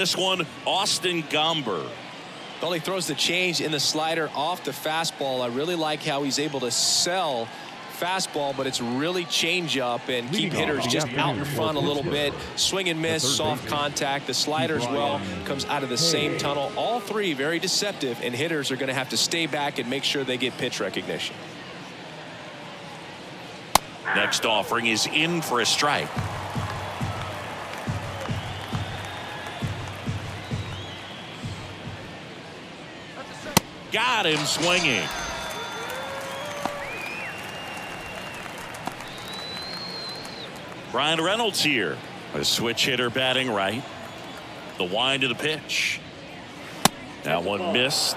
This one, Austin Gomber. Well, he throws the change in the slider off the fastball. I really like how he's able to sell fastball, but it's really change up and keep hitters just out in front a little bit. Swing and miss, soft contact. The slider as well comes out of the same tunnel. All three very deceptive, and hitters are going to have to stay back and make sure they get pitch recognition. Next offering is in for a strike. Got him swinging. Brian Reynolds here. A switch hitter batting right. The wind of the pitch. That one missed.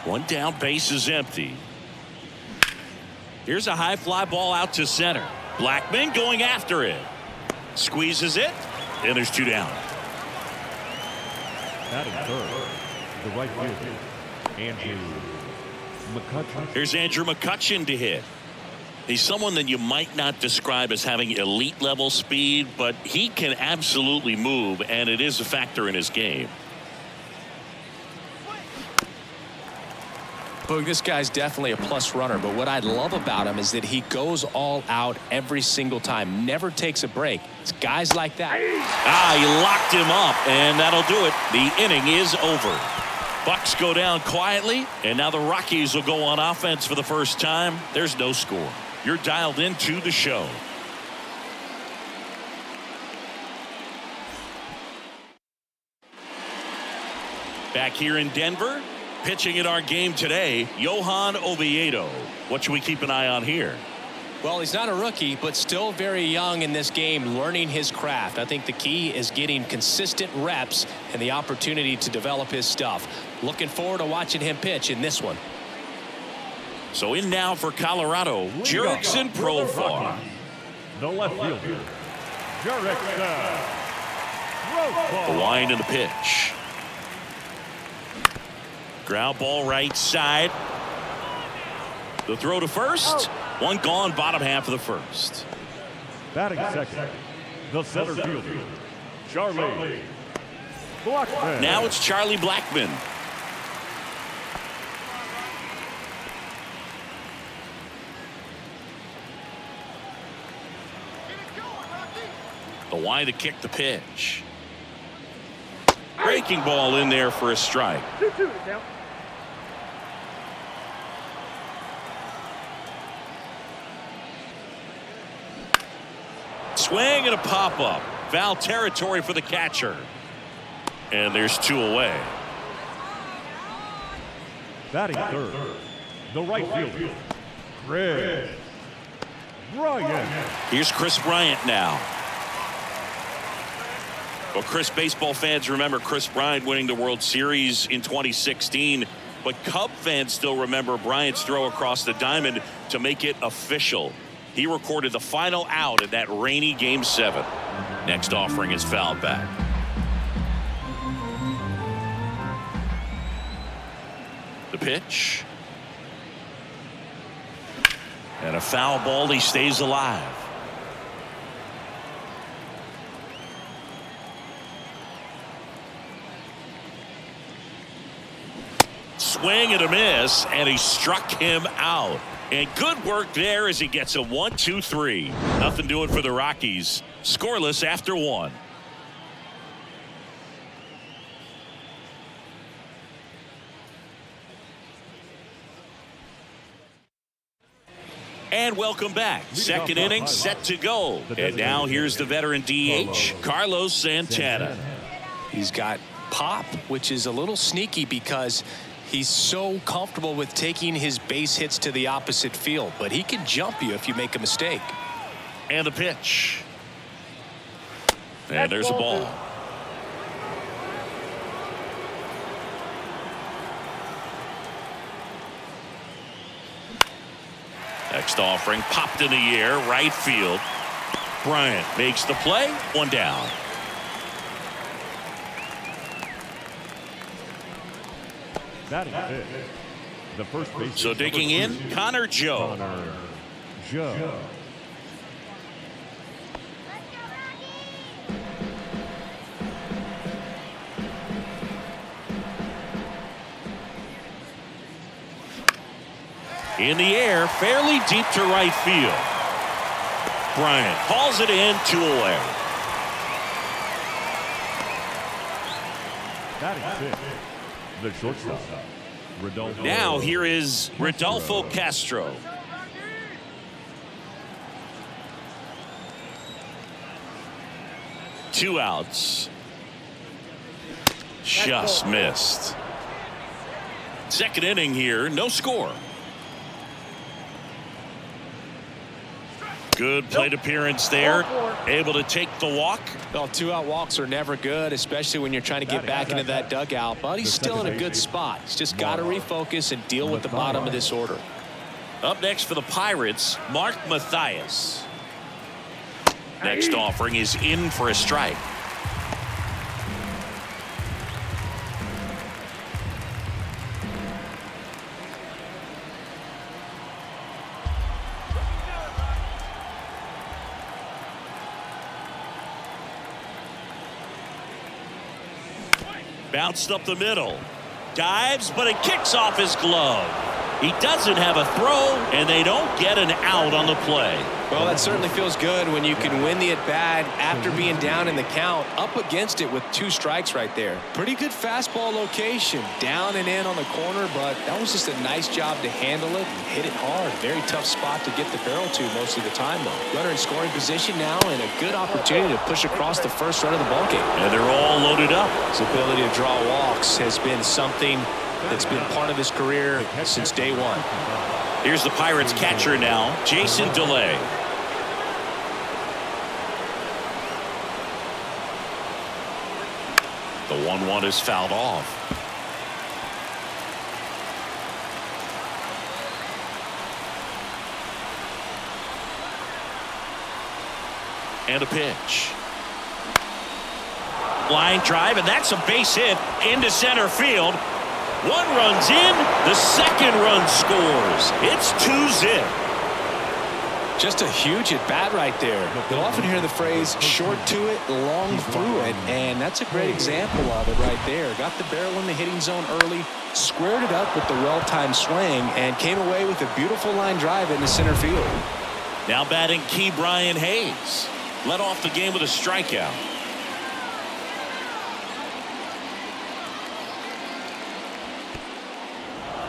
One down, base is empty. Here's a high fly ball out to center. Blackman going after it. Squeezes it, and there's two down. Batting third, the right fielder, Andrew McCutchen. Here's Andrew McCutchen to hit. He's someone that you might not describe as having elite level speed, but he can absolutely move, and it is a factor in his game. Boog, this guy's definitely a plus runner, but what I love about him is that he goes all out every single time, never takes a break. It's guys like that. He locked him up, and that'll do it. The inning is over. Bucks go down quietly, and now the Rockies will go on offense for the first time. There's no score. You're dialed into the show. Back here in Denver, pitching in our game today, Johan Oviedo. What should we keep an eye on here? Well, he's not a rookie, but still very young in this game, learning his craft. I think the key is getting consistent reps and the opportunity to develop his stuff. Looking forward to watching him pitch in this one. So in now for Colorado, Jurickson Profar. The left fielder, Jurickson Profar. The wind and the pitch. Ground ball right side. The throw to first. One gone, bottom half of the first. Batting second, the center fielder, Charlie Blackman. Now it's Charlie Blackman. The wind to kick the pitch. Breaking ball in there for a strike. Swing and a pop-up. Foul territory for the catcher. And there's two away. Batting third, the right fielder, Chris Bryant. Here's Chris Bryant now. Well, Chris, baseball fans remember Chris Bryant winning the World Series in 2016. But Cub fans still remember Bryant's throw across the diamond to make it official. He recorded the final out in that rainy Game 7. Next offering is fouled back. The pitch. And a foul ball. He stays alive. Swing and a miss, and he struck him out. And good work there as he gets a 1-2-3. Nothing doing for the Rockies. Scoreless after one. And welcome back. Second inning set to go. And now here's the veteran DH, Carlos Santana. He's got pop, which is a little sneaky because he's so comfortable with taking his base hits to the opposite field, but he can jump you if you make a mistake. And the pitch. And there's a ball. Next offering popped in the air, right field. Bryant makes the play, one down. Batting fifth, The first baseman. So digging in, Connor Joe. Connor Joe. In the air, fairly deep to right field. Bryant calls it in, 2 away. Batting 6. The shortstop. Rodolfo. Now here is Rodolfo Castro. Two outs. Just missed. Second inning here, no score. Good plate appearance there. Able to take the walk. Well, 2-out walks are never good, especially when you're trying to get back into that dugout. But he's still in a good spot. He's just got to refocus and deal with the bottom of this order. Up next for the Pirates, Mark Mathias. Next offering is in for a strike. Bounced up the middle. Dives, but it kicks off his glove. He doesn't have a throw, and they don't get an out on the play. Well, that certainly feels good when you can win the at-bat after being down in the count, up against it with 2 strikes right there. Pretty good fastball location, down and in on the corner, but that was just a nice job to handle it and hit it hard. Very tough spot to get the barrel to most of the time, though. Runner in scoring position now, and a good opportunity to push across the first run of the ballgame. And they're all loaded up. His ability to draw walks has been something that's been part of his career since day one. Here's the Pirates catcher now, Jason DeLay. The 1-1 is fouled off. And a pitch. Line drive, and that's a base hit into center field. 1 run's in, the second run scores. It's 2-zip. Just a huge at-bat right there. You'll often hear the phrase short to it, long through it, and that's a great example of it right there. Got the barrel in the hitting zone early, squared it up with the well-timed swing, and came away with a beautiful line drive into center field. Now batting Key Brian Hayes. Led off the game with a strikeout.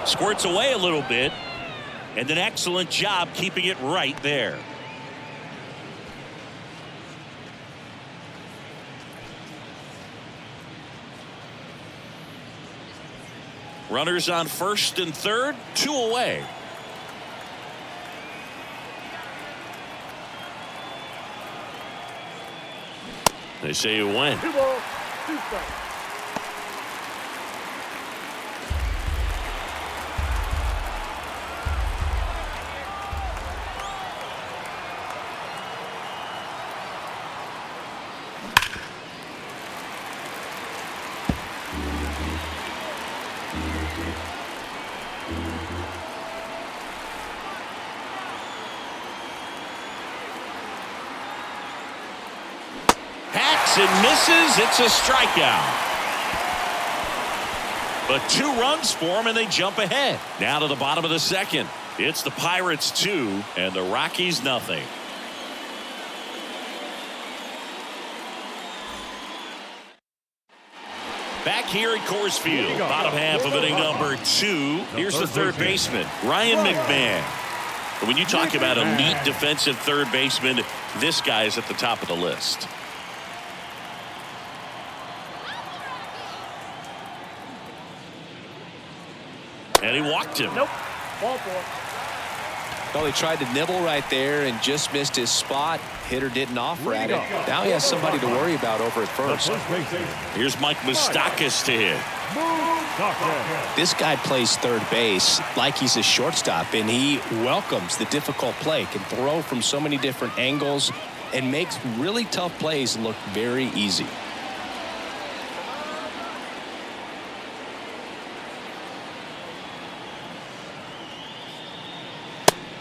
Squirts away a little bit, and an excellent job keeping it right there. Runners on first and third, 2 away. They say you win. 2 balls, 2 strikes. And misses. It's a strikeout. But 2 runs for him, and they jump ahead. Now to the bottom of the second. It's the Pirates 2 and the Rockies nothing. Back here at Coors Field, bottom half of inning number 2. Here's the third baseman, Ryan McMahon. When you talk about elite defensive third baseman, this guy is at the top of the list. And he walked him. Nope. Ball 4. Well, he tried to nibble right there and just missed his spot. Hitter didn't offer at it. Now he has somebody to worry about over at first. Here's Mike Moustakas to hit. This guy plays third base like he's a shortstop, and he welcomes the difficult play. Can throw from so many different angles and makes really tough plays look very easy.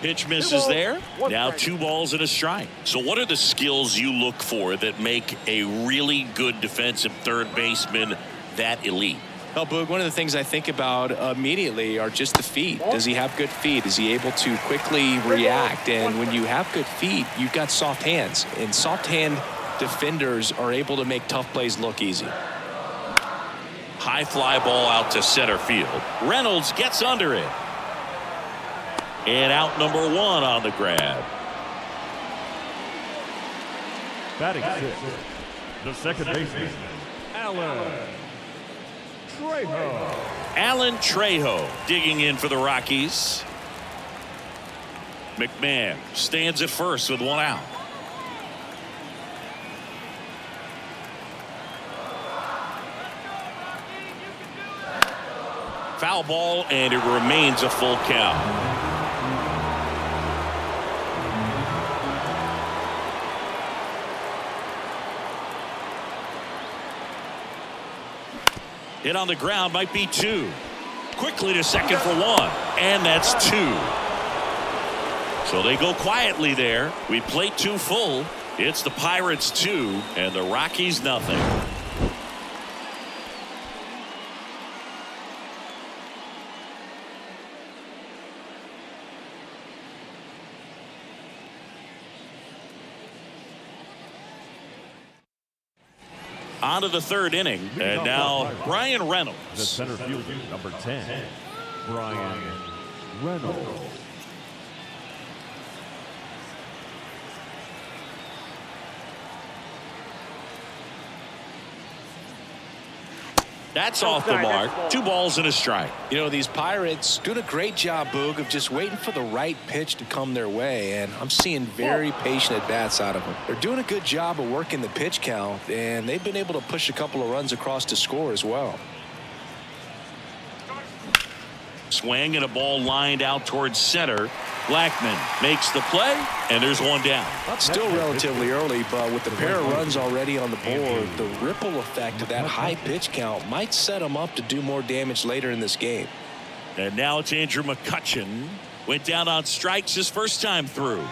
Pitch misses there. Now 2 balls and a strike. So what are the skills you look for that make a really good defensive third baseman that elite? Well, Boog, one of the things I think about immediately are just the feet. Does he have good feet? Is he able to quickly react? And when you have good feet, you've got soft hands. And soft hand defenders are able to make tough plays look easy. High fly ball out to center field. Reynolds gets under it. And out number 1 on the grab. Batting 6, the second baseman, Alan Trejo. Alan Trejo digging in for the Rockies. McMahon stands at first with 1 out. Foul ball, and it remains a full count. Hit on the ground, might be 2. Quickly to second for 1, and that's 2. So they go quietly there. We play 2 full. It's the Pirates 2 and the Rockies nothing. On to the 3rd inning, and now Brian Reynolds. The center fielder, number 10, Brian Reynolds. That's off the mark. 2 balls and a strike. You know, these Pirates doing a great job, Boog, of just waiting for the right pitch to come their way, and I'm seeing very patient at-bats out of them. They're doing a good job of working the pitch count, and they've been able to push a couple of runs across to score as well. Swing and a ball lined out towards center. Blackman makes the play, and there's 1 down. That's still relatively early, but with the pair of runs already on the board, the ripple effect of that high pitch count might set them up to do more damage later in this game. And now it's Andrew McCutchen. Went down on strikes his first time through.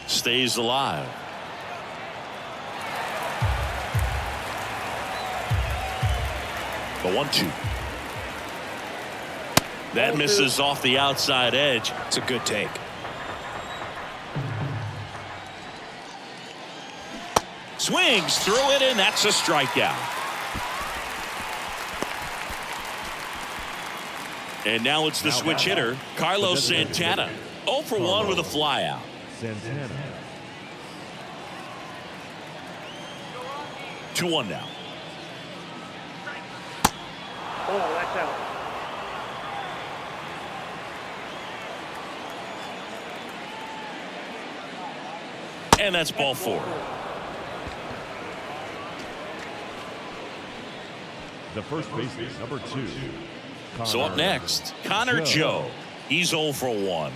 Stays alive. The 1-2. That misses off the outside edge. It's a good take. Swings through it, and that's a strikeout. And now it's the switch hitter, Carlos Santana. 0 for 1 with a flyout. Santana. 2-1 now. Oh, that's out. And that's ball 4. The first baseman, number 2. So up next, Connor Joe. He's 0 for 1.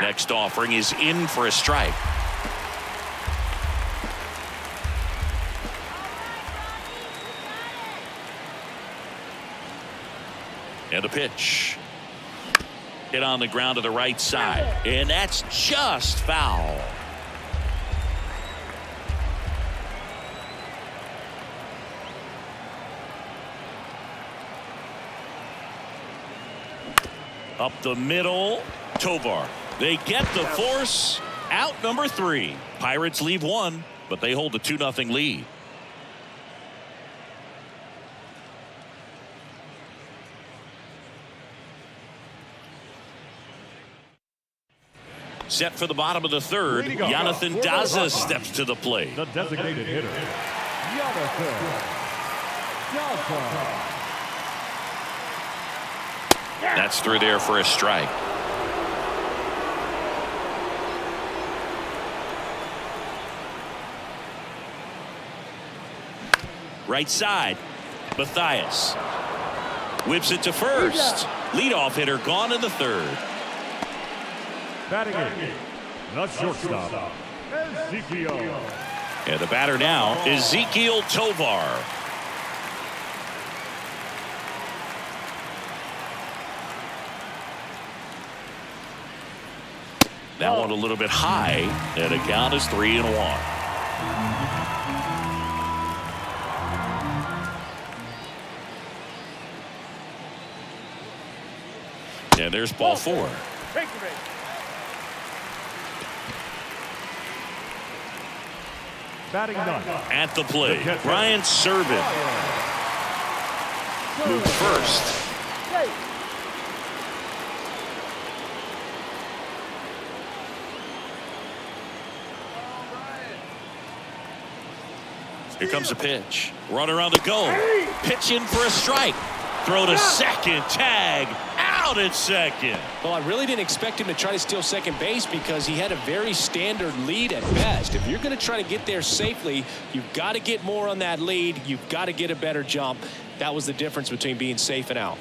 Next offering is in for a strike. And the pitch. Hit on the ground to the right side. And that's just foul. Up the middle. Tovar. They get the force. Out number 3. Pirates leave 1, but they hold a 2-0 lead. Set for the bottom of the 3rd. Jonathan Daza steps to the plate. The designated hitter, Jonathan Daza. That's through there for a strike. Right side. Mathias whips it to first. Leadoff hitter gone in the third. Batting in, the shortstop, Ezekiel. And the batter now, Ezekiel Tovar. That one a little bit high, and the count is 3-1. And there's ball 4. Batting ninth. At the plate, Brian Serven. Moved first. Here comes a pitch. Runner on the go. Pitch in for a strike. Throw to second. Tag. Out at second. Well, I really didn't expect him to try to steal second base because he had a very standard lead at best. If you're going to try to get there safely, you've got to get more on that lead. You've got to get a better jump. That was the difference between being safe and out.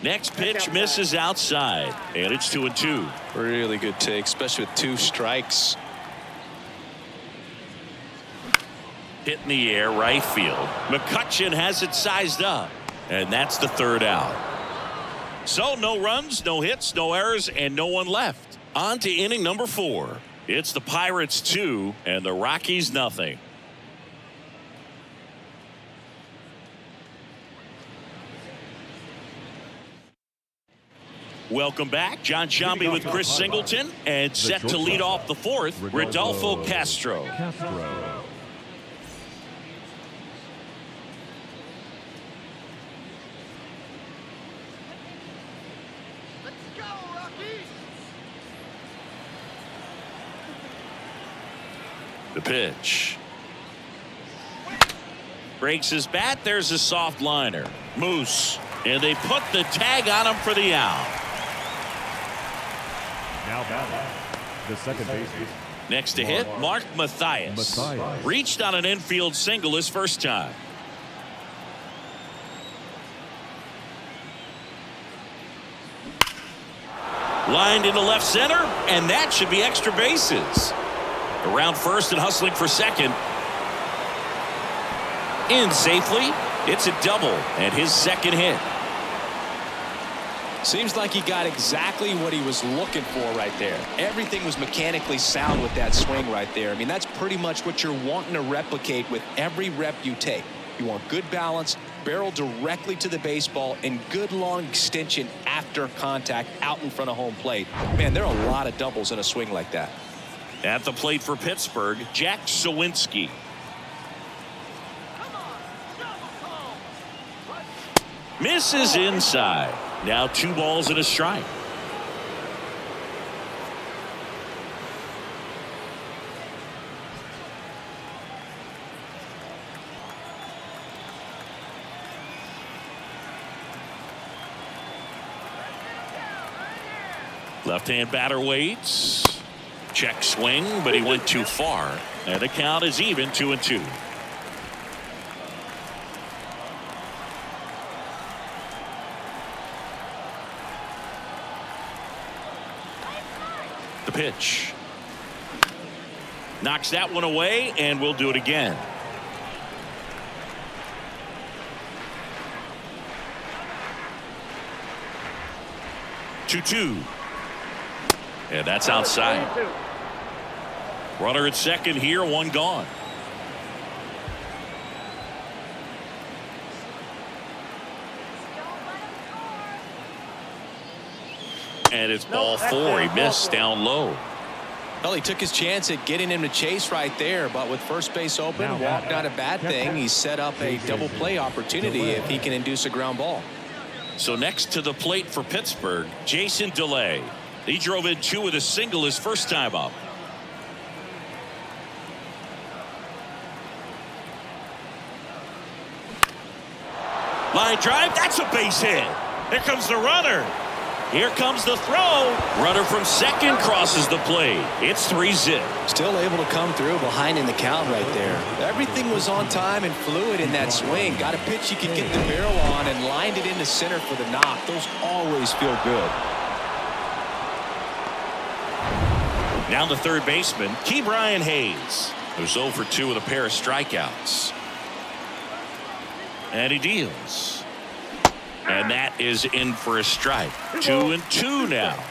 Next pitch misses outside, and it's 2-2. Really good take, especially with 2 strikes. Hit in the air, right field. McCutchen has it sized up, and that's the third out. So no runs, no hits, no errors, and no one left. On to inning number 4. It's the Pirates 2 and the Rockies nothing. Welcome back. John Shambi with Chris Singleton, and set to lead off the 4th, Rodolfo Castro. Let's go, Rockies! The pitch. Breaks his bat. There's a soft liner. Moose. And they put the tag on him for the out. Now batting, the second baseman. Next to hit, Mark Mathias. Reached on an infield single his first time. Lined into left center, and that should be extra bases. Around first and hustling for second. In safely. It's a double and his second hit. Seems like he got exactly what he was looking for right there. Everything was mechanically sound with that swing right there. I mean, that's pretty much what you're wanting to replicate with every rep you take. You want good balance, barrel directly to the baseball, and good long extension after contact out in front of home plate. Man, there are a lot of doubles in a swing like that. At the plate for Pittsburgh, Jack Sawinski. Misses inside. Now 2 balls and a strike. Left-hand batter waits. Check swing, but he went too far. And the count is even, 2-2. The pitch. Knocks that one away, and we'll do it again. Two. And that's outside. Runner at second here, 1 gone. And it's ball 4. He missed down low. Well, he took his chance at getting him to chase right there, but with first base open, walked not a bad thing. He set up a double play opportunity if he can induce a ground ball. So next to the plate for Pittsburgh, Jason DeLay. He drove in 2 with a single his first time up. Line drive, that's a base hit. Here comes the runner. Here comes the throw. Runner from second crosses the plate. It's 3-zip. Still able to come through behind in the count right there. Everything was on time and fluid in that swing. Got a pitch you could get the barrel on and lined it into center for the knock. Those always feel good. Now the third baseman, Brian Hayes, who's 0 for 2 with a pair of strikeouts. And he deals. And that is in for a strike. 2-2 now.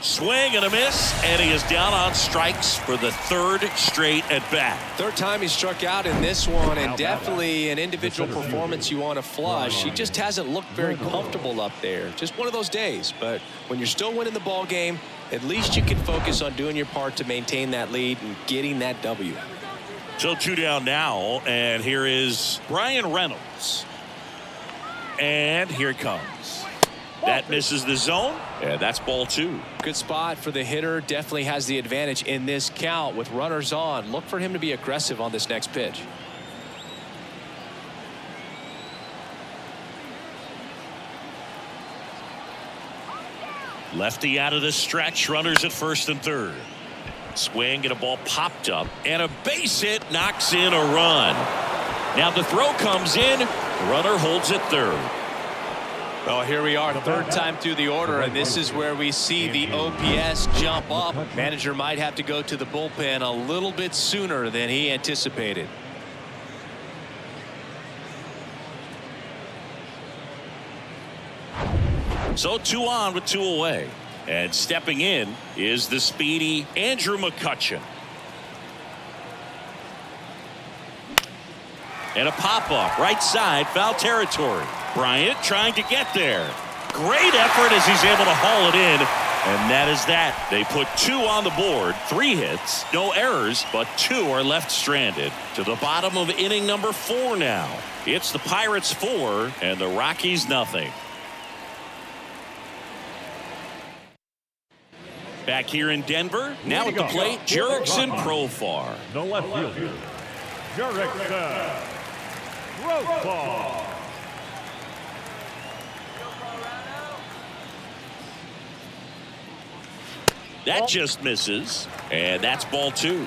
Swing and a miss, and he is down on strikes for the third straight at bat. Third time he struck out in this one, and definitely an individual performance you want to flush. He just hasn't looked very comfortable up there. Just one of those days. But when you're still winning the ball game, at least you can focus on doing your part to maintain that lead and getting that W. So 2 down now, and here is Brian Reynolds. And here it comes. That misses the zone, and that's ball 2. Good spot for the hitter. Definitely has the advantage in this count with runners on. Look for him to be aggressive on this next pitch. Lefty out of the stretch. Runners at first and third. Swing and a ball popped up, and a base hit knocks in a run. Now the throw comes in. Runner holds it third. Well, here we are, third time through the order, and this is where we see the OPS jump up. Manager might have to go to the bullpen a little bit sooner than he anticipated. So 2 on with 2 away. And stepping in is the speedy Andrew McCutchen. And a pop-up right side, foul territory. Bryant trying to get there. Great effort as he's able to haul it in. And that is that. They put 2 on the board, 3 hits, no errors, but 2 are left stranded. To the bottom of inning number 4 now. It's the Pirates 4 and the Rockies nothing. Back here in Denver, now at the plate, Jurickson Profar. The left fielder, Jurickson Profar. That just misses, and that's ball 2.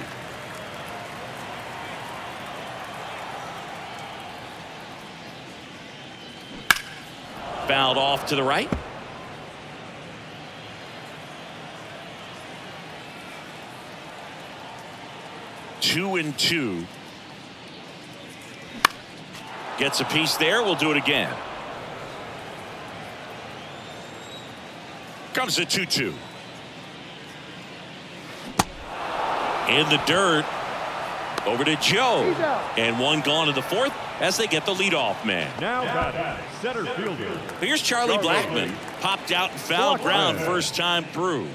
Fouled off to the right. Two and 2. Gets a piece there. We'll do it again. Comes a 2-2. In the dirt. Over to Joe. And 1 gone to the 4th as they get the leadoff man. Now batting, center fielder. Here's Charlie Blackmon. Popped out and foul ground first time through.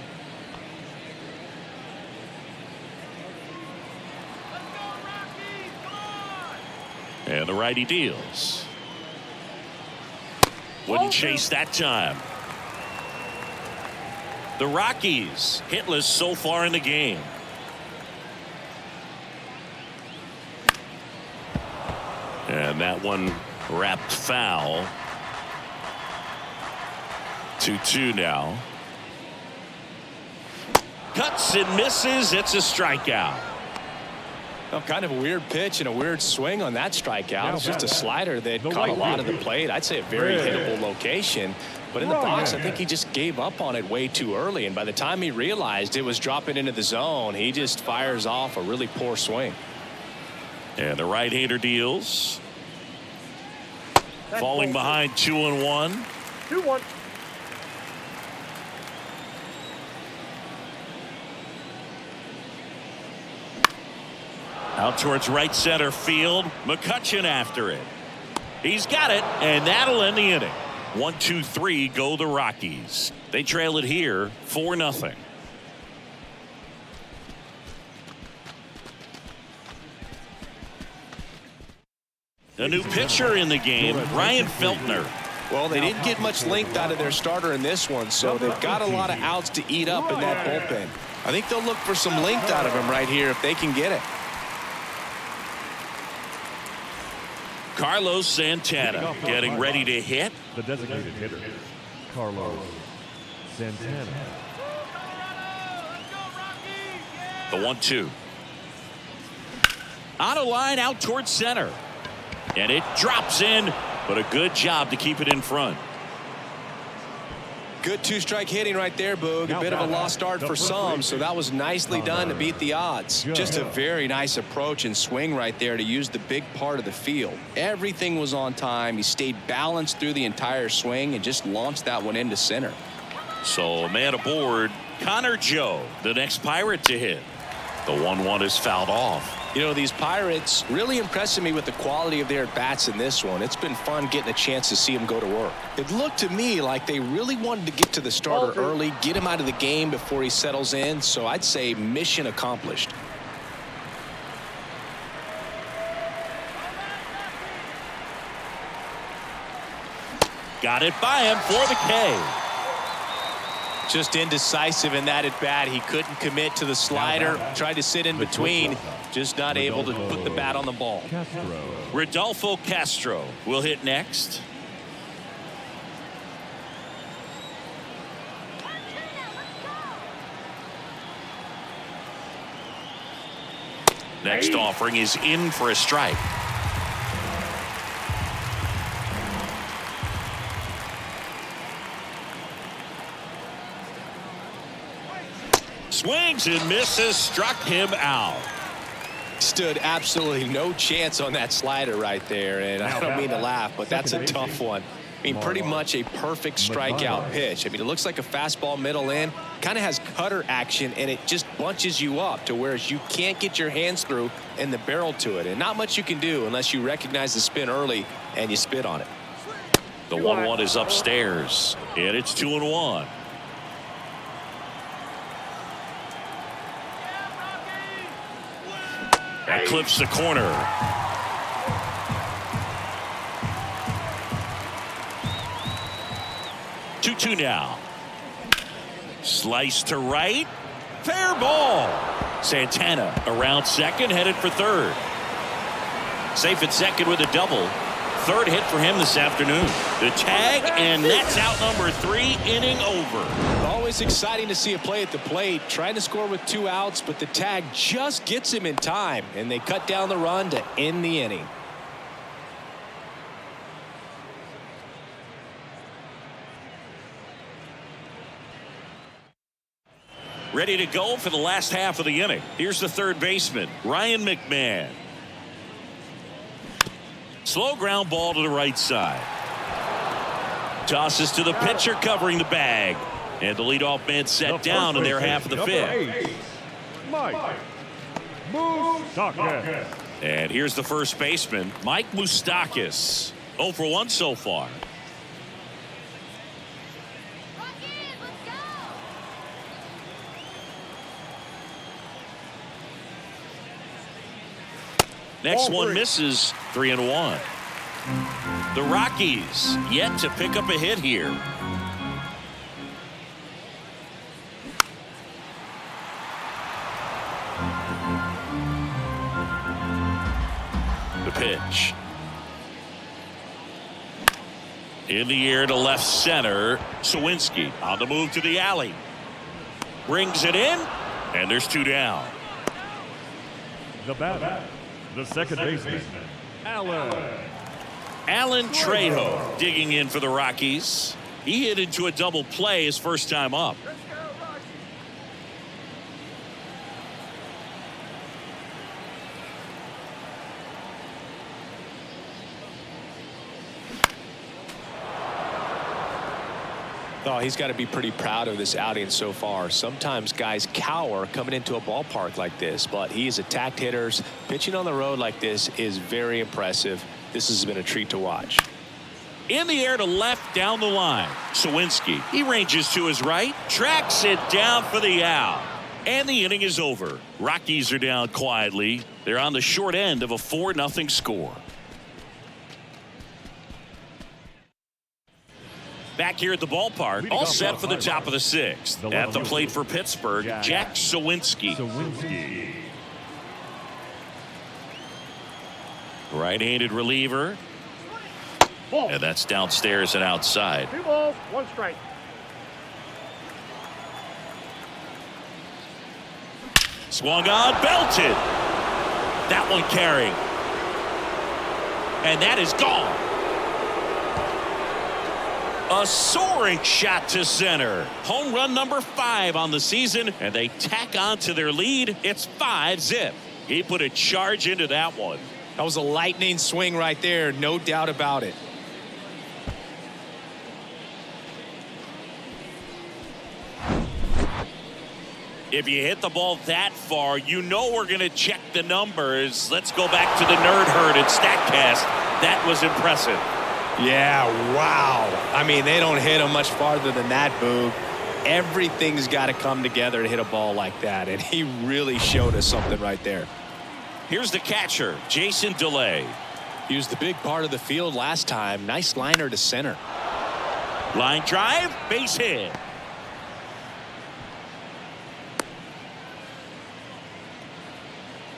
And the righty deals. Wouldn't chase that time. The Rockies hitless so far in the game. And that one wrapped foul. 2-2 now. Cuts and misses. It's a strikeout. Well, kind of a weird pitch and a weird swing on that strikeout. It's just a slider that caught a lot of the plate. I'd say a very hittable location. But in the box, I think he just gave up on it way too early. And by the time he realized it was dropping into the zone, he just fires off a really poor swing. And the right-hander deals. Falling behind 2-1. 2-1. Out towards right center field. McCutchen after it. He's got it, and that'll end the inning. 1-2-3 go the Rockies. They trail it here 4-0. A new pitcher in the game, Ryan Feltner. Well, they didn't get much length out of their starter in this one, so they've got a lot of outs to eat up in that bullpen. I think they'll look for some length out of him right here if they can get it. Carlos Santana getting ready to hit. The designated hitter, Carlos Santana. The 1-2. On a line out towards center. And it drops in, but a good job to keep it in front. Good two-strike hitting right there, Boog. A bit of a lost start for some, so that was nicely done to beat the odds. Just a very nice approach and swing right there to use the big part of the field. Everything was on time. He stayed balanced through the entire swing and just launched that one into center. So man aboard, Connor Joe, the next Pirate to hit. The 1-1 is fouled off. You know, these Pirates really impressing me with the quality of their bats in this one. It's been fun getting a chance to see them go to work. It looked to me like they really wanted to get to the starter early, get him out of the game before he settles in. So I'd say mission accomplished. Got it by him for the K. Just indecisive in that at bat. He couldn't commit to the slider. Tried to sit in between. Just not able to put the bat on the ball. Rodolfo Castro will hit next. Next offering is in for a strike. Swings and misses, struck him out. Stood absolutely no chance on that slider right there, and I don't mean to laugh, but that's a tough one. I mean, pretty much a perfect strikeout pitch. I mean, it looks like a fastball middle in, kind of has cutter action, and it just bunches you up to where you can't get your hands through and the barrel to it, and not much you can do unless you recognize the spin early and you spit on it. The 1-1 is upstairs, and it's 2-1. That clips the corner. Two now. Slice to right. Fair ball. Santana around second, headed for third. Safe at second with a double. Third hit for him this afternoon. The tag, and that's out number 3, inning over. Always exciting to see a play at the plate. Trying to score with 2 outs, but the tag just gets him in time, and they cut down the run to end the inning. Ready to go for the last half of the inning. Here's the third baseman, Ryan McMahon. Slow ground ball to the right side. Tosses to the pitcher covering the bag. And the leadoff man set down in their half of the fifth. Mike Moustakas. And here's the first baseman, Mike Moustakas. 0 for 1 so far. Next one misses, 3-1. The Rockies yet to pick up a hit here. The pitch. In the air to left center. Sawinski on the move to the alley. Brings it in, and there's 2 down. The batter, the second baseman, Alan Trejo digging in for the Rockies. He hit into a double play his first time up. Oh, he's got to be pretty proud of this outing so far. Sometimes guys cower coming into a ballpark like this, but he has attacked hitters. Pitching on the road like this is very impressive. This has been a treat to watch. In the air to left down the line. Sawinski, he ranges to his right, tracks it down for the out. And the inning is over. Rockies are down quietly. They're on the short end of a 4-0 score. Back here at the ballpark, all set for the top of the 6th. At the plate for Pittsburgh, Jack Sawinski. Right-handed reliever. And that's downstairs and outside. 2 balls, 1 strike. Swung on, belted. That one carrying. And that is gone. A soaring shot to center. Home run number 5 on the season, and they tack on to their lead. It's 5-zip. He put a charge into that one. That was a lightning swing right there, no doubt about it. If you hit the ball that far, you know we're going to check the numbers. Let's go back to the nerd herd at StatCast. That was impressive. Yeah, wow. I mean, they don't hit him much farther than that, Boog. Everything's got to come together to hit a ball like that, and he really showed us something right there. Here's the catcher, Jason DeLay. He was the big part of the field last time. Nice liner to center. Line drive, base hit.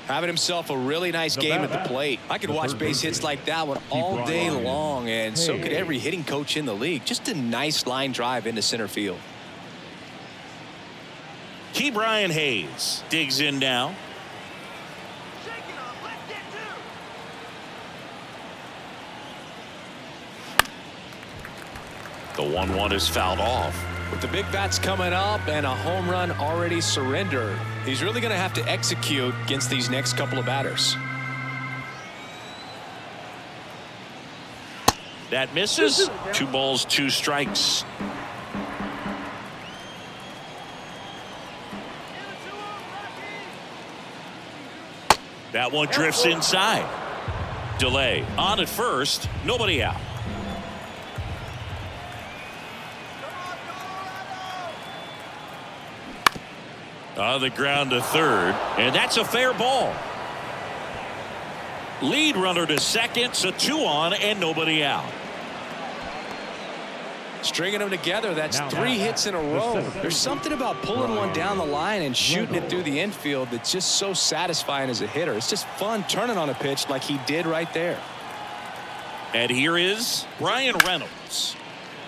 Having himself a really nice game at the plate. I could watch base hits like that one all day long, and so could every hitting coach in the league. Just a nice line drive into center field. Key Brian Hayes digs in now. Shake it up. Let's get to. The 1-1 is fouled off. With the big bats coming up and a home run already surrendered, he's really going to have to execute against these next couple of batters. That misses. 2 balls, 2 strikes. That one drifts inside. Delay on at first. Nobody out. On the ground to third, and that's a fair ball. Lead runner to second, so 2 on and nobody out. Stringing them together, that's 3 hits in a row. There's something about pulling one down the line and shooting it through the infield that's just so satisfying as a hitter. It's just fun turning on a pitch like he did right there. And here is Brian Reynolds.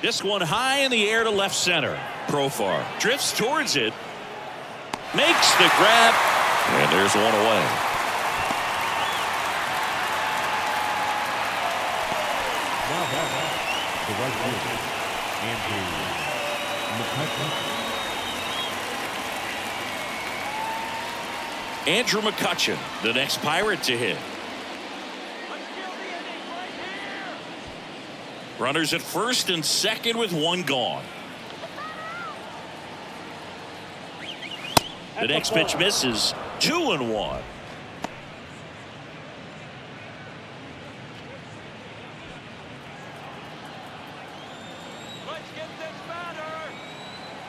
This one high in the air to left center. Profar drifts towards it. Makes the grab, and there's one away. Andrew McCutchen, the next Pirate to hit. Runners at first and second with 1 gone. The next pitch misses. 2-1.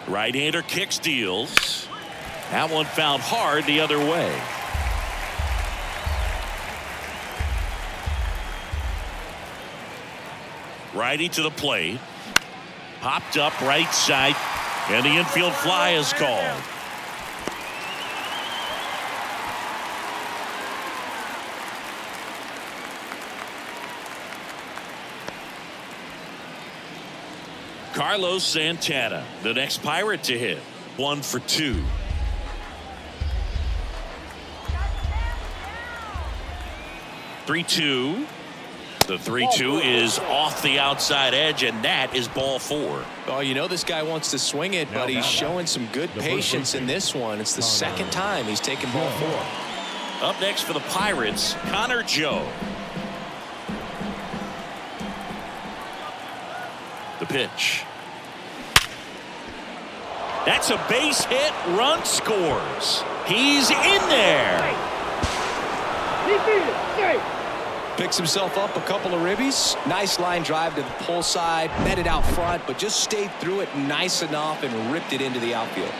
Right-hander kicks, deals. That one found hard the other way. Righty to the plate. Popped up right side, and the infield fly is called. Carlos Santana, the next Pirate to hit. 1 for 2. (3-2). The 3-2 is off the outside edge, and that is ball 4. Oh, you know this guy wants to swing it, but he's showing some good patience in this one. It's the second time he's taken ball 4. Up next for the Pirates, Connor Joe. The pitch. That's a base hit. Run scores. He's in there. Picks himself up a couple of ribbies. Nice line drive to the pull side. Met it out front, but just stayed through it nice enough and ripped it into the outfield.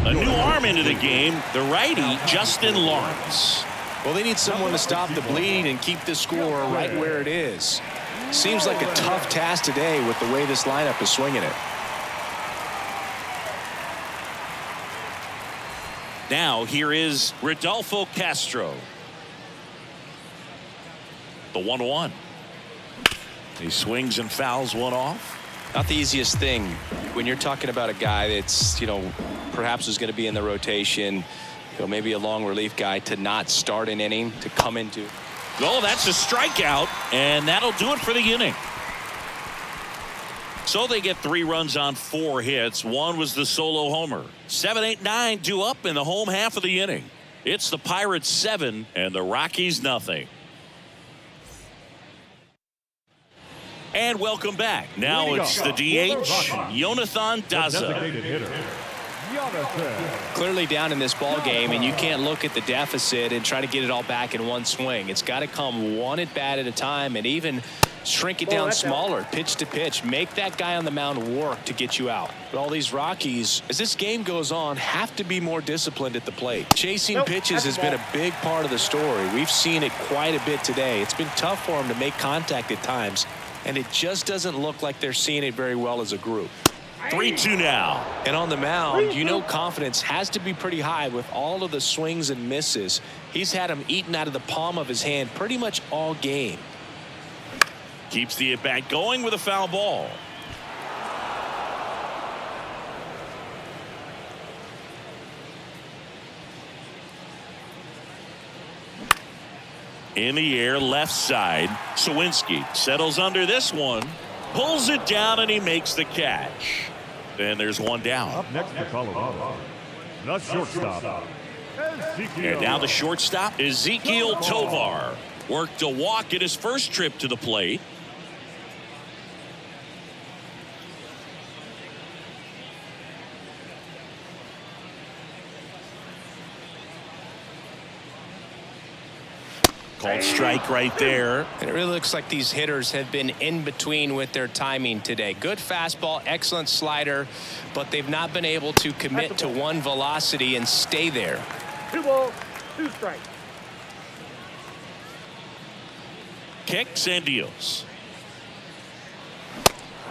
A new arm into the game, the righty Justin Lawrence. Well, they need someone to stop the bleed and keep the score right where it is. Seems like a tough task today with the way this lineup is swinging it. Now here is Rodolfo Castro. The 1-1. He swings and fouls one off. Not the easiest thing when you're talking about a guy that's, perhaps is going to be in the rotation, maybe a long relief guy, to not start an inning, to come into. Oh, that's a strikeout, and that'll do it for the inning. So they get 3 runs on 4 hits. One was the solo homer. 7, 8, 9 due up in the home half of the inning. It's the Pirates 7 and the Rockies nothing. And welcome back. Now it's the DH, Jonathan Daza. Clearly down in this ball game, and you can't look at the deficit and try to get it all back in one swing. It's got to come one at bat at a time, and even shrink it down smaller, pitch to pitch. Make that guy on the mound work to get you out. But all these Rockies, as this game goes on, have to be more disciplined at the plate. Chasing pitches has been a big part of the story. We've seen it quite a bit today. It's been tough for them to make contact at times, and it just doesn't look like they're seeing it very well as a group. 3-2 now. And on the mound, confidence has to be pretty high with all of the swings and misses. He's had them eaten out of the palm of his hand pretty much all game. Keeps the at-bat going with a foul ball. In the air, left side. Sawinski settles under this one. Pulls it down, and he makes the catch. And there's one down. Up next to Colorado, the shortstop. And now the shortstop, Ezekiel Tovar. Worked a walk at his first trip to the plate. Called strike right there. And it really looks like these hitters have been in between with their timing today. Good fastball, excellent slider, but they've not been able to commit to one velocity and stay there. 2 balls, 2 strikes. Kicks and deals.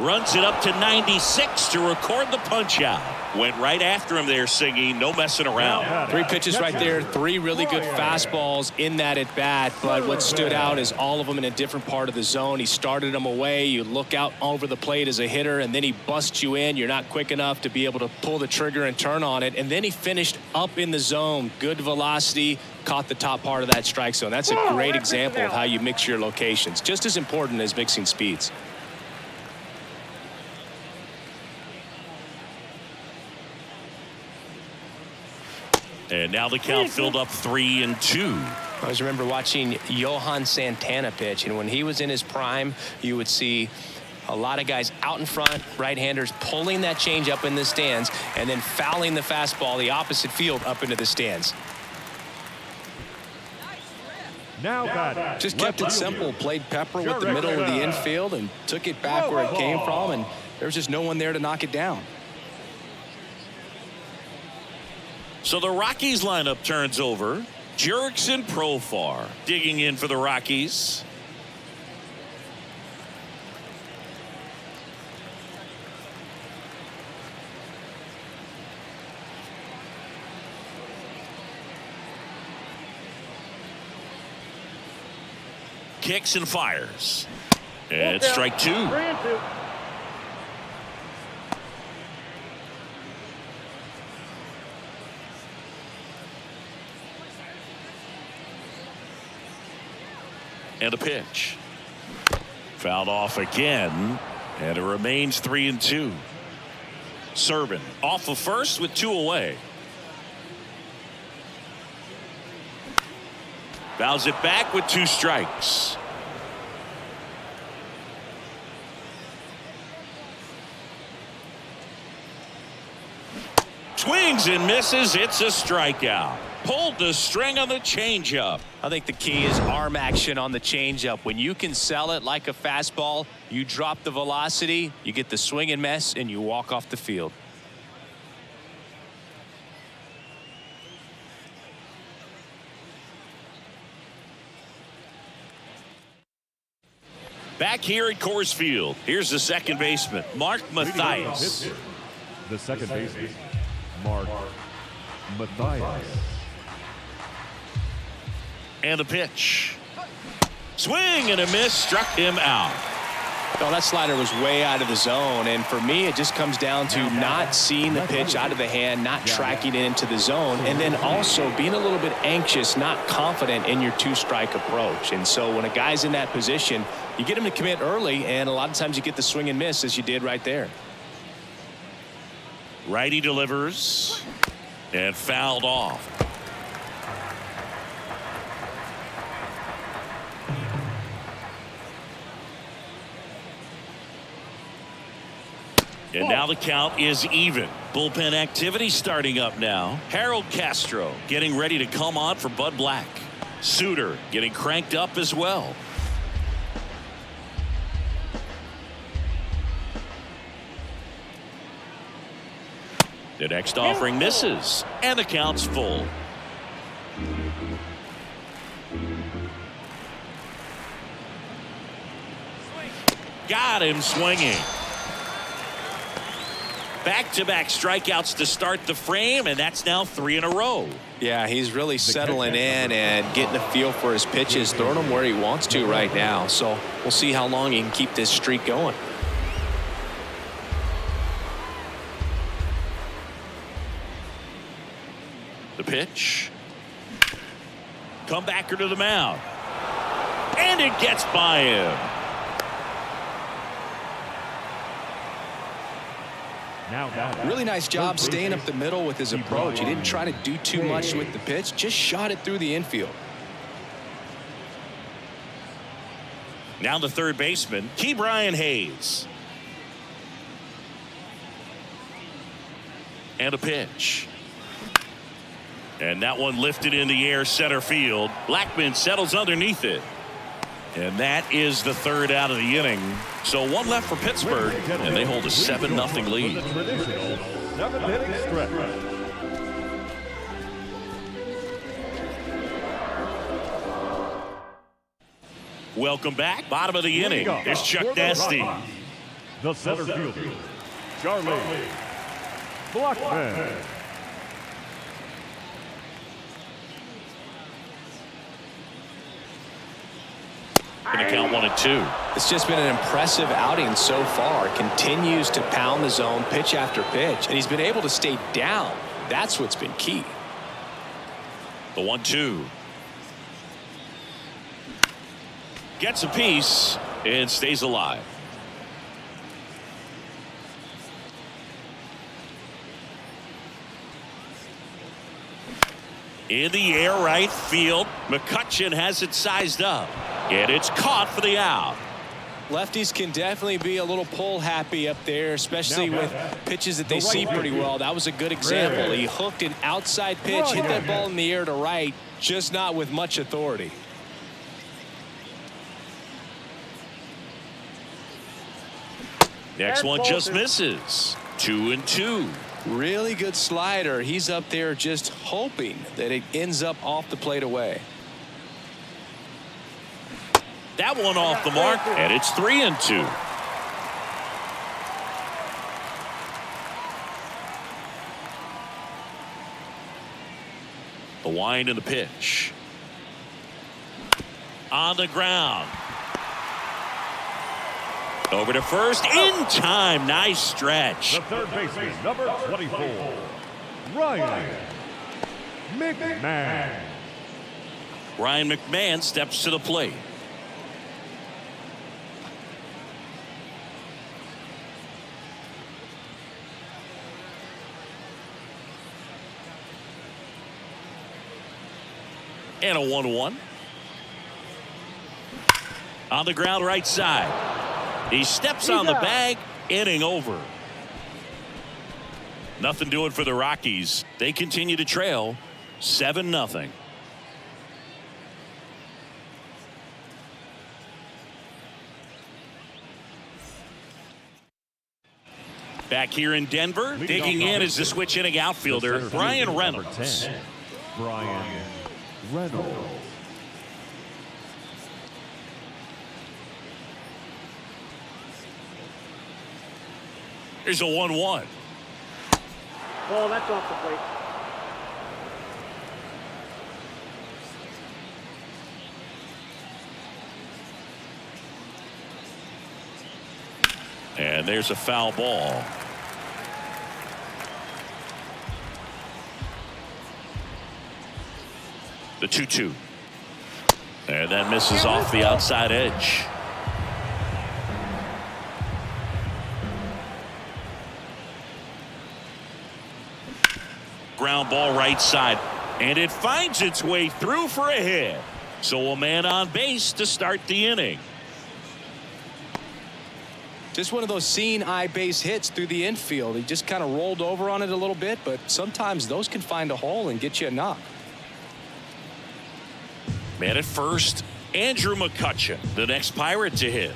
Runs it up to 96 to record the punch out. Went right after him there, Siggy. No messing around. 3 pitches right there. 3 really good fastballs in that at bat. But what stood out is all of them in a different part of the zone. He started them away. You look out over the plate as a hitter, and then he busts you in. You're not quick enough to be able to pull the trigger and turn on it. And then he finished up in the zone. Good velocity. Caught the top part of that strike zone. That's a great example of how you mix your locations. Just as important as mixing speeds. And now the count filled up 3-2. I always remember watching Johan Santana pitch, and when he was in his prime, you would see a lot of guys out in front, right-handers pulling that change up in the stands and then fouling the fastball the opposite field up into the stands. Now just kept it simple, played pepper with the middle of the infield and took it back where it came from, and there was just no one there to knock it down. So the Rockies lineup turns over. Jurickson Profar digging in for the Rockies. Kicks and fires. And it's strike 2. 3-2. And a pitch. Fouled off again, and it remains 3-2. Serban off of first with 2 away. Fouls it back with 2 strikes. Swings and misses. It's a strikeout. Pulled the string on the changeup. I think the key is arm action on the changeup. When you can sell it like a fastball, you drop the velocity, you get the swing and miss, and you walk off the field. Back here at Coors Field, here's the second baseman, Mark Mathias. The second baseman, Mark Mathias. And the pitch. Swing and a miss, struck him out. Oh, that slider was way out of the zone, and for me, it just comes down to not seeing the pitch out of the hand, not tracking it into the zone, and then also being a little bit anxious, not confident in your two-strike approach. And so when a guy's in that position, you get him to commit early, and a lot of times you get the swing and miss, as you did right there. Righty delivers and fouled off. And now the count is even. Bullpen activity starting up now. Harold Castro getting ready to come on for Bud Black. Suter getting cranked up as well. The next offering misses, and the count's full. Got him swinging. Back-to-back strikeouts to start the frame, and that's now 3 in a row. Yeah, he's really settling in and getting a feel for his pitches, throwing them where he wants to right now. So we'll see how long he can keep this streak going. The pitch. Comebacker to the mound. And it gets by him. Really nice job staying up the middle with his approach. He didn't try to do too much with the pitch, just shot it through the infield. Now the third baseman, Brian Hayes. And a pitch. And that one lifted in the air center field. Blackman settles underneath it. And that is the third out of the inning. So one left for Pittsburgh, and they hold a 7-0 lead. Welcome back. Bottom of the inning. There's Chuck Nasty. The center fielder, Charlie Blackman. Going to count 1-2. It's just been an impressive outing so far. Continues to pound the zone pitch after pitch, and he's been able to stay down. That's what's been key. The 1-2. Gets a piece and stays alive. In the air right field. McCutchen has it sized up. And it's caught for the out. Lefties can definitely be a little pull happy up there, especially with pitches that they see pretty well. That was a good example. He hooked an outside pitch, hit that ball in the air to right, just not with much authority. Next one just misses. 2-2. Really good slider. He's up there just hoping that it ends up off the plate away. That one off the mark, and it's 3-2. The wind and the pitch. On the ground. Over to first, in time. Nice stretch. The third baseman, number 24, Ryan McMahon. Ryan McMahon steps to the plate. And a 1-1. On the ground right side. He steps on the bag. Inning over. Nothing doing for the Rockies. They continue to trail 7-0. Back here in Denver, digging in is the switch inning outfielder, Brian Reynolds. Brian Reynolds. Here's a 1-1. Ball, that's off the plate. And there's a foul ball. The 2-2. And that misses off the outside edge. Ground ball right side. And it finds its way through for a hit. So a man on base to start the inning. Just one of those seeing eye base hits through the infield. He just kind of rolled over on it a little bit, but sometimes those can find a hole and get you a knock. Man at first, Andrew McCutcheon, the next Pirate to hit.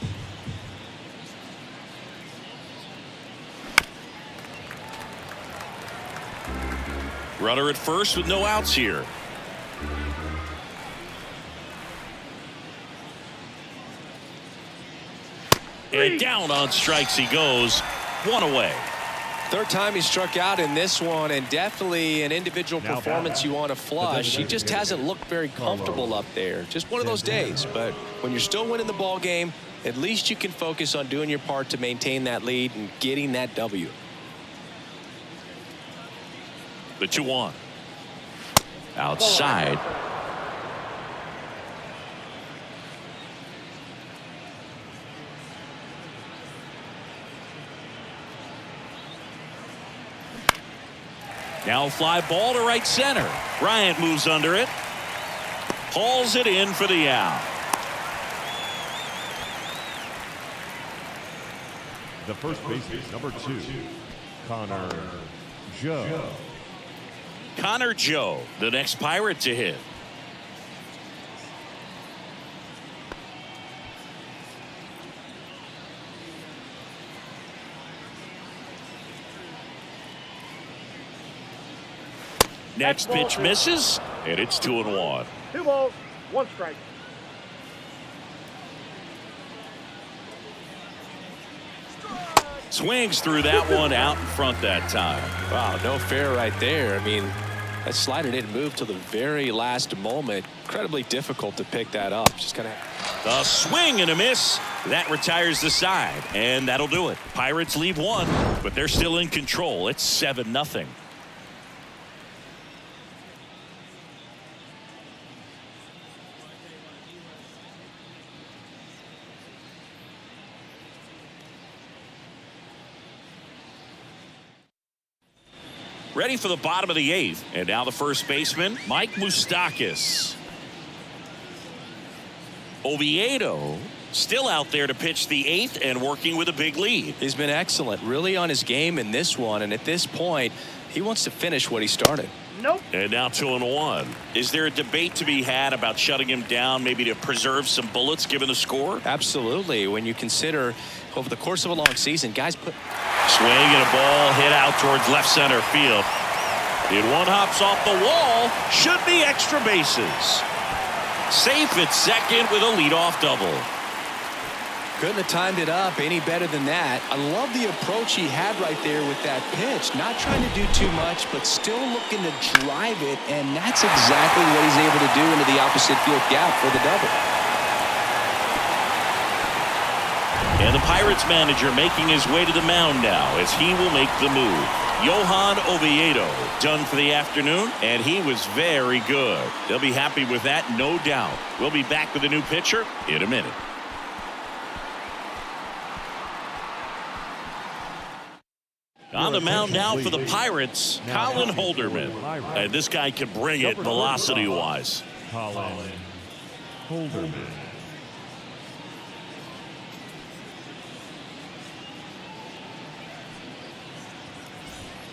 Runner at first with no outs here. And down on strikes he goes. One away. Third time he struck out in this one, and definitely an individual performance you want to flush. He just hasn't looked very comfortable up there. Just one of those days. But when you're still winning the ball game, at least you can focus on doing your part to maintain that lead and getting that W. The 2-1. Outside. Now fly ball to right center. Bryant moves under it. Hauls it in for the out. The first baseman, number 2, Connor Joe. Connor Joe, the next Pirate to hit. Next pitch misses, and it's 2-1. 2 balls, 1 strike. Swings through that one out in front that time. Wow, no fair right there. I mean, that slider didn't move till the very last moment. Incredibly difficult to pick that up. Just kind of. The swing and a miss. That retires the side, and that'll do it. Pirates leave 1, but they're still in control. It's 7-0. Ready for the bottom of the 8th. And now the first baseman, Mike Moustakas. Oviedo still out there to pitch the 8th and working with a big lead. He's been excellent, really on his game in this one. And at this point, he wants to finish what he started. Nope. And now 2-1. Is there a debate to be had about shutting him down, maybe to preserve some bullets given the score? Absolutely. When you consider over the course of a long season, guys put. Swing and a ball hit out towards left center field. And one hops off the wall. Should be extra bases. Safe at second with a leadoff double. Couldn't have timed it up any better than that. I love the approach he had right there with that pitch. Not trying to do too much, but still looking to drive it, and that's exactly what he's able to do into the opposite field gap for the double. And the Pirates manager making his way to the mound now as he will make the move. Johan Oviedo done for the afternoon, and he was very good. They'll be happy with that, no doubt. We'll be back with a new pitcher in a minute. On the mound now for the Pirates, Colin Holderman. And this guy can bring it velocity-wise. Colin Holderman.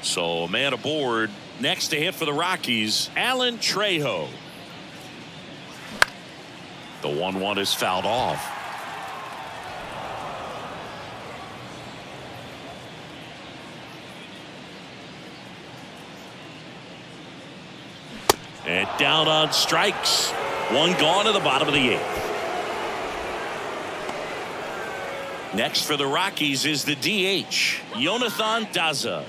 So a man aboard. Next to hit for the Rockies, Alan Trejo. The 1-1 is fouled off. And down on strikes. One gone to the bottom of the 8th. Next for the Rockies is the DH, Jonathan Daza.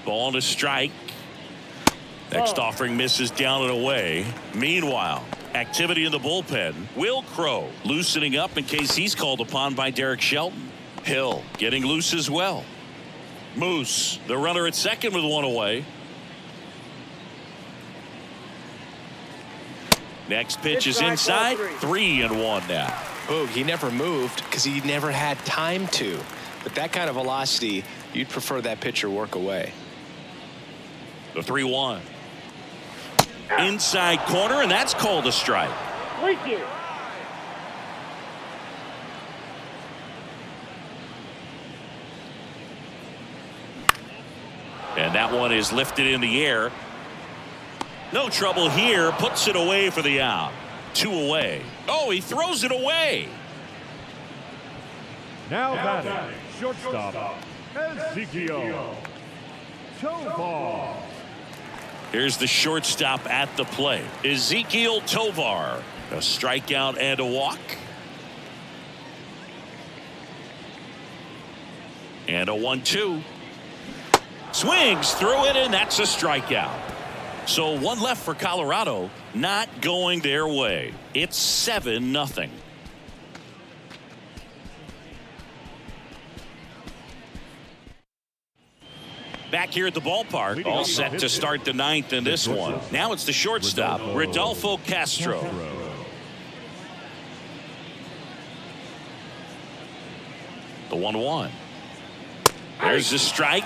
Ball to strike. Next offering misses down and away. Meanwhile, activity in the bullpen. Will Crow loosening up in case he's called upon by Derek Shelton. Hill getting loose as well. Moose, the runner at second with one away. Next pitch is inside. 3-1 now. Boog, he never moved because he never had time to. But that kind of velocity, you'd prefer that pitcher work away. The 3-1. Inside corner, and that's called a strike. Leaky. And that one is lifted in the air. No trouble here. Puts it away for the out. 2 away. Oh, he throws it away. Now batting, shortstop, Ezekiel Tovar. Here's the shortstop at the plate. Ezekiel Tovar. A strikeout and a walk. And a 1-2. Swings through it, and that's a strikeout. So one left for Colorado. Not going their way. It's 7-0. Back here at the ballpark, all set to start the 9th in this one. Now it's the shortstop, Rodolfo Castro. The 1-1. There's the strike.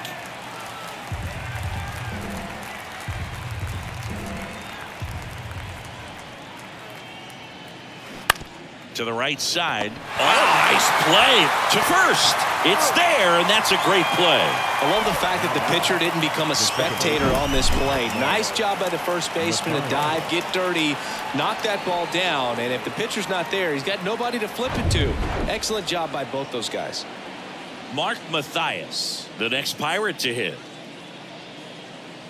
To the right side. Oh, nice play to first. It's there, and that's a great play. I love the fact that the pitcher didn't become a spectator on this play. Nice job by the first baseman to dive, get dirty, knock that ball down, and if the pitcher's not there, he's got nobody to flip it to. Excellent job by both those guys. Mark Mathias, the next Pirate to hit.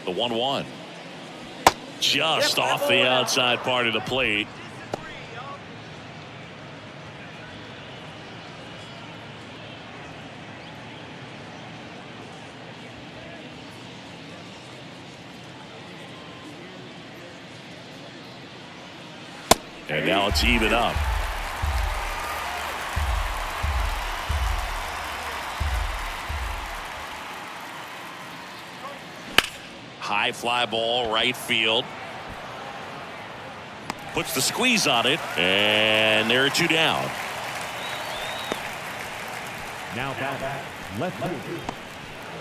The 1-1. Just off the outside part of the plate. And now it's even up. High fly ball, right field. Puts the squeeze on it, and there are 2 down. Now back, left field,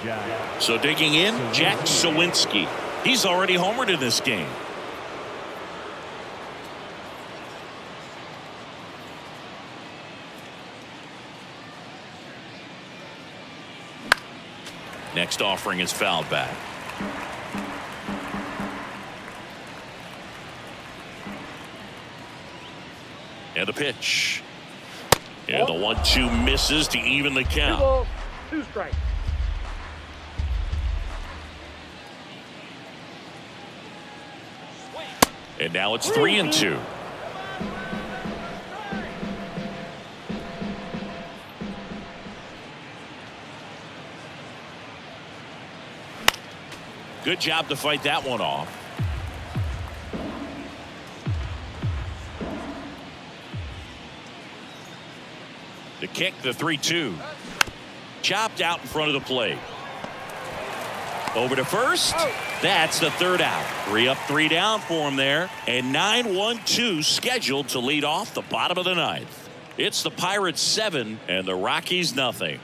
Jack. So digging in, Jack Sawinski. He's already homered in this game. Next offering is fouled back. And a pitch. And the 1-2 misses to even the 2 count. balls, 2 strikes. And now it's 3-2. Good job to fight that one off. The kick, the 3-2. Chopped out in front of the plate. Over to first. That's the 3rd out. 3 up, 3 down for him there. And 9-1-2 scheduled to lead off the bottom of the 9th. It's the Pirates 7 and the Rockies nothing.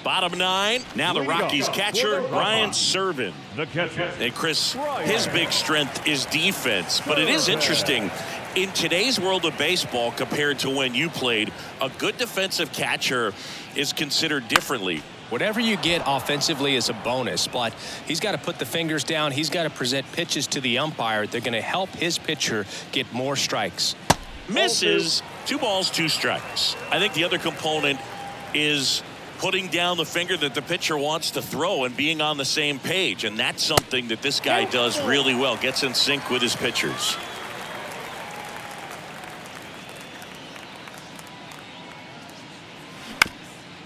Bottom 9. Now the Rockies catcher, Brian Serven. The catcher. And Chris, his big strength is defense. But it is interesting. In today's world of baseball, compared to when you played, a good defensive catcher is considered differently. Whatever you get offensively is a bonus, but he's got to put the fingers down. He's got to present pitches to the umpire. They're going to help his pitcher get more strikes. Misses. 2 balls, 2 strikes. I think the other component is putting down the finger that the pitcher wants to throw and being on the same page. And that's something that this guy does really well. Gets in sync with his pitchers.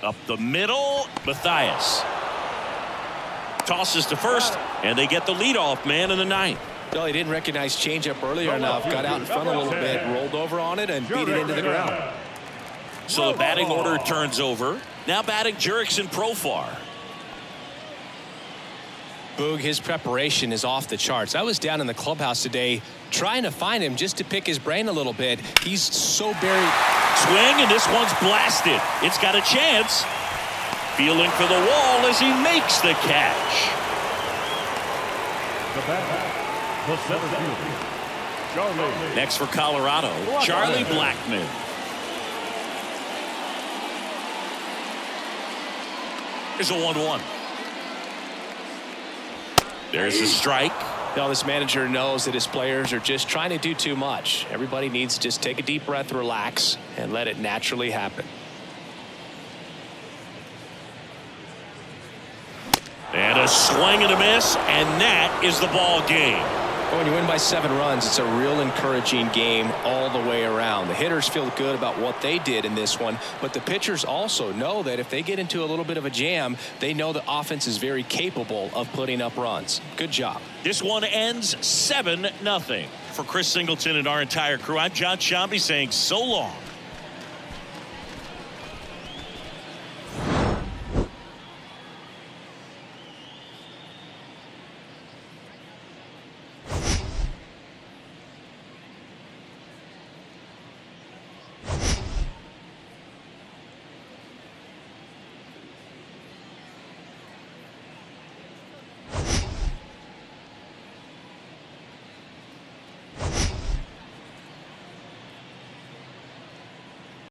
Up the middle, Mathias tosses to first, and they get the leadoff man in the ninth. No, he didn't recognize changeup earlier enough. Got out in front a little bit, rolled over on it, and beat it into the ground. So the batting order turns over. Now batting Jurickson Profar. Boog, his preparation is off the charts. I was down in the clubhouse today trying to find him just to pick his brain a little bit. He's so buried. Swing, and this one's blasted. It's got a chance. Feeling for the wall as he makes the catch. The batter, the center fielder, Charlie. Next for Colorado, Charlie Blackmon. Here's a 1-1. There's a strike. Now this manager knows that his players are just trying to do too much. Everybody needs to just take a deep breath, relax, and let it naturally happen. And a swing and a miss, and that is the ball game. When you win by 7 runs, it's a real encouraging game all the way around. The hitters feel good about what they did in this one, but the pitchers also know that if they get into a little bit of a jam, they know the offense is very capable of putting up runs. Good job. This one ends 7-0. For Chris Singleton and our entire crew, I'm John Shambi saying so long.